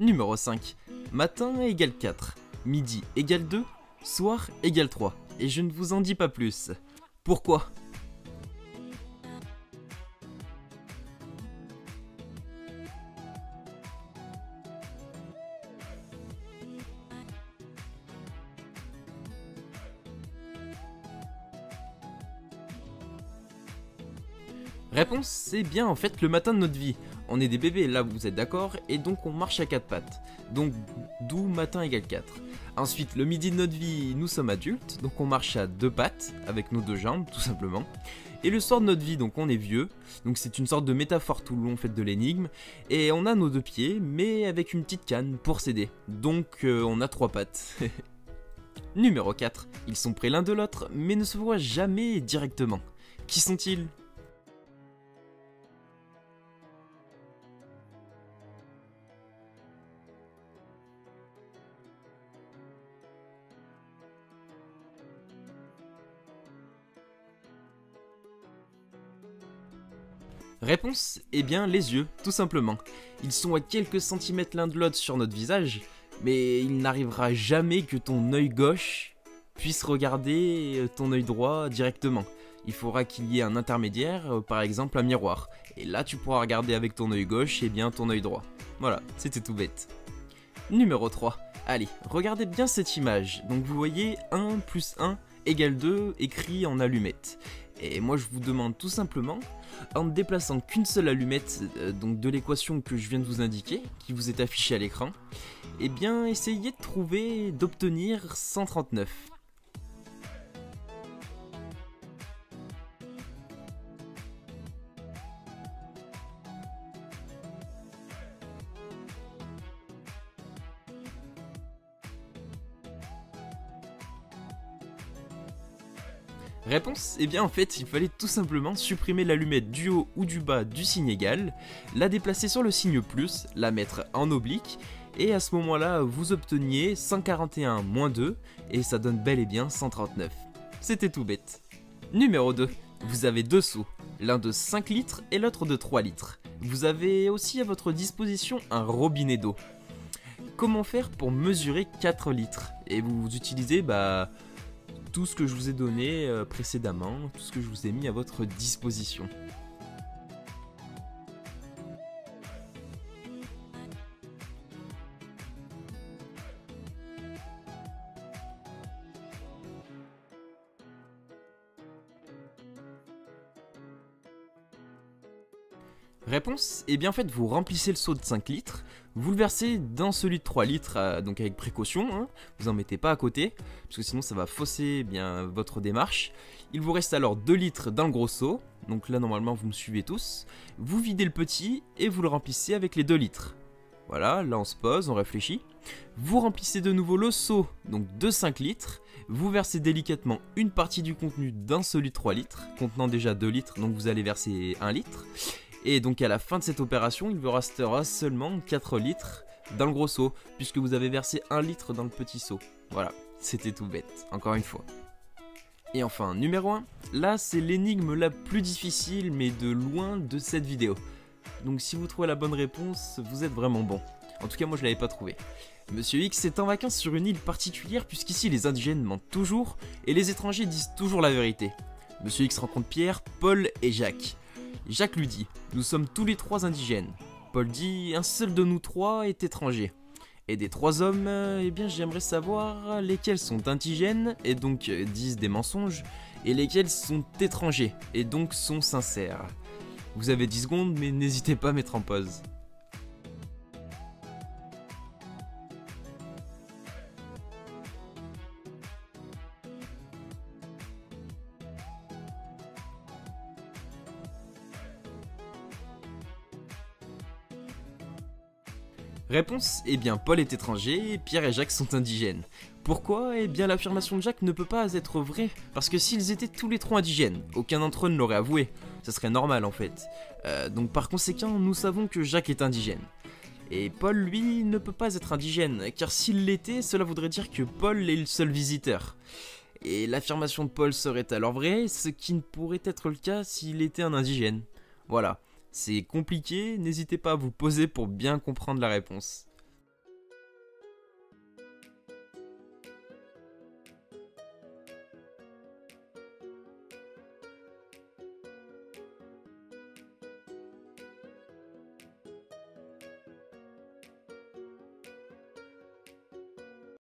Numéro 5. Matin égale 4, midi égale 2, soir égale 3. Et je ne vous en dis pas plus. Pourquoi? Réponse, c'est bien en fait le matin de notre vie. On est des bébés, là vous êtes d'accord, et donc on marche à 4 pattes. Donc d'où matin égale 4. Ensuite, le midi de notre vie, nous sommes adultes, donc on marche à 2 pattes, avec nos 2 jambes, tout simplement. Et le soir de notre vie, donc on est vieux, donc c'est une sorte de métaphore tout le long fait de l'énigme, et on a nos 2 pieds, mais avec une petite canne pour s'aider. Donc on a 3 pattes. Numéro 4. Ils sont près l'un de l'autre, mais ne se voient jamais directement. Qui sont-ils? Réponse, eh bien les yeux, tout simplement. Ils sont à quelques centimètres l'un de l'autre sur notre visage, mais il n'arrivera jamais que ton œil gauche puisse regarder ton œil droit directement. Il faudra qu'il y ait un intermédiaire, par exemple un miroir. Et là tu pourras regarder avec ton œil gauche, et bien ton œil droit. Voilà, c'était tout bête. Numéro 3. Allez, regardez bien cette image. Donc vous voyez 1 plus 1 égale 2 écrit en allumettes. Et moi je vous demande tout simplement, en ne déplaçant qu'une seule allumette donc de l'équation que je viens de vous indiquer, qui vous est affichée à l'écran, eh bien essayez de trouver, d'obtenir 139. Réponse, eh bien en fait il fallait tout simplement supprimer l'allumette du haut ou du bas du signe égal, la déplacer sur le signe plus, la mettre en oblique, et à ce moment là vous obteniez 141 moins 2, et ça donne bel et bien 139. C'était tout bête. Numéro 2, vous avez 2 seaux, l'un de 5 litres et l'autre de 3 litres. Vous avez aussi à votre disposition un robinet d'eau. Comment faire pour mesurer 4 litres? Et vous utilisez tout ce que je vous ai donné précédemment, tout ce que je vous ai mis à votre disposition. Réponse, eh bien en fait vous remplissez le seau de 5 litres, vous le versez dans celui de 3 litres, donc avec précaution, hein, vous en mettez pas à côté, parce que sinon ça va fausser bien votre démarche. Il vous reste alors 2 litres dans le gros seau, donc là normalement vous me suivez tous, vous videz le petit et vous le remplissez avec les 2 litres. Voilà, là on se pose, on réfléchit. Vous remplissez de nouveau le seau, donc de 5 litres, vous versez délicatement une partie du contenu dans celui de 3 litres, contenant déjà 2 litres, donc vous allez verser 1 litre. Et donc à la fin de cette opération, il vous restera seulement 4 litres dans le gros seau, puisque vous avez versé 1 litre dans le petit seau. Voilà, c'était tout bête, encore une fois. Et enfin, numéro 1, là c'est l'énigme la plus difficile, mais de loin de cette vidéo. Donc si vous trouvez la bonne réponse, vous êtes vraiment bon. En tout cas, moi je l'avais pas trouvé. Monsieur X est en vacances sur une île particulière, puisqu'ici les indigènes mentent toujours, et les étrangers disent toujours la vérité. Monsieur X rencontre Pierre, Paul et Jacques. Jacques lui dit, nous sommes tous les 3 indigènes. Paul dit, un seul de nous 3 est étranger. Et des 3 hommes, eh bien j'aimerais savoir lesquels sont indigènes, et donc disent des mensonges, et lesquels sont étrangers, et donc sont sincères. Vous avez 10 secondes, mais n'hésitez pas à mettre en pause. Réponse, eh bien Paul est étranger et Pierre et Jacques sont indigènes. Pourquoi? Eh bien l'affirmation de Jacques ne peut pas être vraie, parce que s'ils étaient tous les 3 indigènes, aucun d'entre eux ne l'aurait avoué, ça serait normal en fait. Donc par conséquent, nous savons que Jacques est indigène. Et Paul, lui, ne peut pas être indigène, car s'il l'était, cela voudrait dire que Paul est le seul visiteur. Et l'affirmation de Paul serait alors vraie, ce qui ne pourrait être le cas s'il était un indigène. Voilà. C'est compliqué, n'hésitez pas à vous poser pour bien comprendre la réponse.